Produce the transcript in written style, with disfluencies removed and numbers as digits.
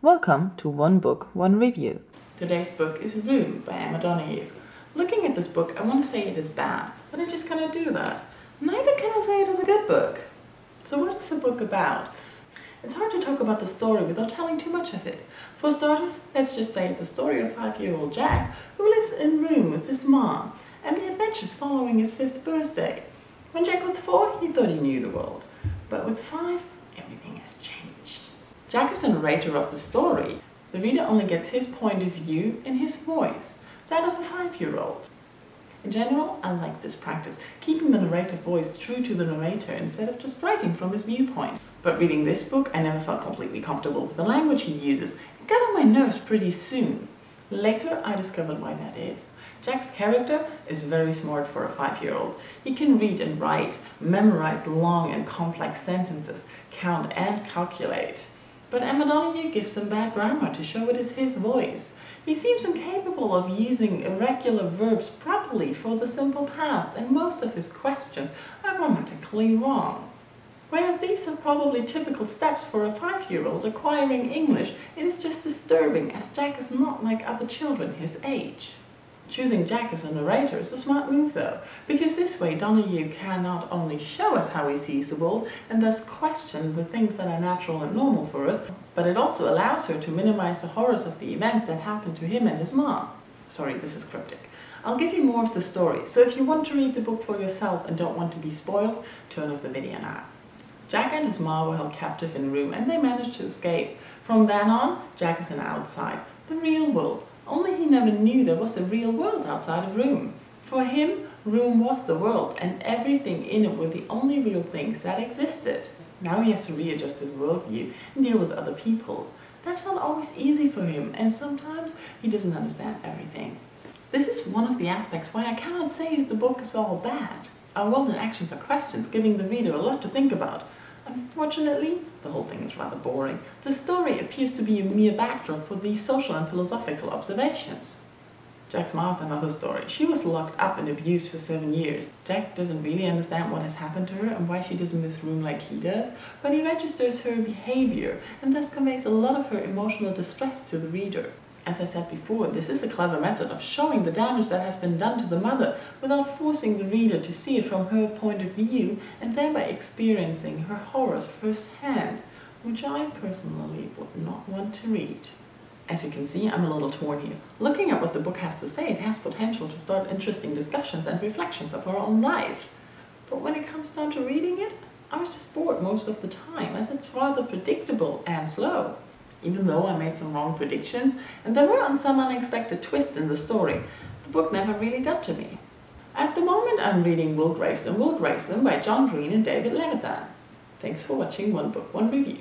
Welcome to One Book, One Review. Today's book is Room by Emma Donoghue. Looking at this book, I want to say it is bad, but I just cannot do that. Neither can I say it is a good book. So what is the book about? It's hard to talk about the story without telling too much of it. For starters, let's just say it's a story of 5-year-old Jack who lives in a room with his mom and the adventures following his 5th birthday. When Jack was 4, he thought he knew the world, but with 5, everything has changed. Jack is the narrator of the story. The reader only gets his point of view in his voice, that of a 5-year-old. In general, I like this practice, keeping the narrator voice true to the narrator instead of just writing from his viewpoint. But reading this book, I never felt completely comfortable with the language he uses. It got on my nerves pretty soon. Later, I discovered why that is. Jack's character is very smart for a 5-year-old. He can read and write, memorize long and complex sentences, count and calculate. But Emma Donoghue gives him bad grammar to show it is his voice. He seems incapable of using irregular verbs properly for the simple past, and most of his questions are grammatically wrong. Whereas these are probably typical steps for a 5-year-old acquiring English, it is just disturbing as Jack is not like other children his age. Choosing Jack as a narrator is a smart move though, because this way Donoghue can not only show us how he sees the world and thus question the things that are natural and normal for us, but it also allows her to minimize the horrors of the events that happened to him and his mom. Sorry, this is cryptic. I'll give you more of the story, so if you want to read the book for yourself and don't want to be spoiled, turn off the video now. Jack and his mom were held captive in a room and they managed to escape. From then on, Jack is an outside, the real world. Only he never knew there was a real world outside of Room. For him, Room was the world, and everything in it were the only real things that existed. Now he has to readjust his worldview and deal with other people. That's not always easy for him, and sometimes he doesn't understand everything. This is one of the aspects why I cannot say that the book is all bad. Our world and actions are questions, giving the reader a lot to think about. Unfortunately, the whole thing is rather boring. The story appears to be a mere backdrop for these social and philosophical observations. Jack's mom is another story. She was locked up and abused for 7 years. Jack doesn't really understand what has happened to her and why she doesn't miss Room like he does, but he registers her behavior and thus conveys a lot of her emotional distress to the reader. As I said before, this is a clever method of showing the damage that has been done to the mother without forcing the reader to see it from her point of view and thereby experiencing her horrors firsthand, which I personally would not want to read. As you can see, I'm a little torn here. Looking at what the book has to say, it has potential to start interesting discussions and reflections of our own life. But when it comes down to reading it, I was just bored most of the time, as it's rather predictable and slow. Even though I made some wrong predictions, and there were some unexpected twists in the story, the book never really got to me. At the moment I'm reading Will Grayson by John Green and David Levitan. Thanks for watching One Book, One Review.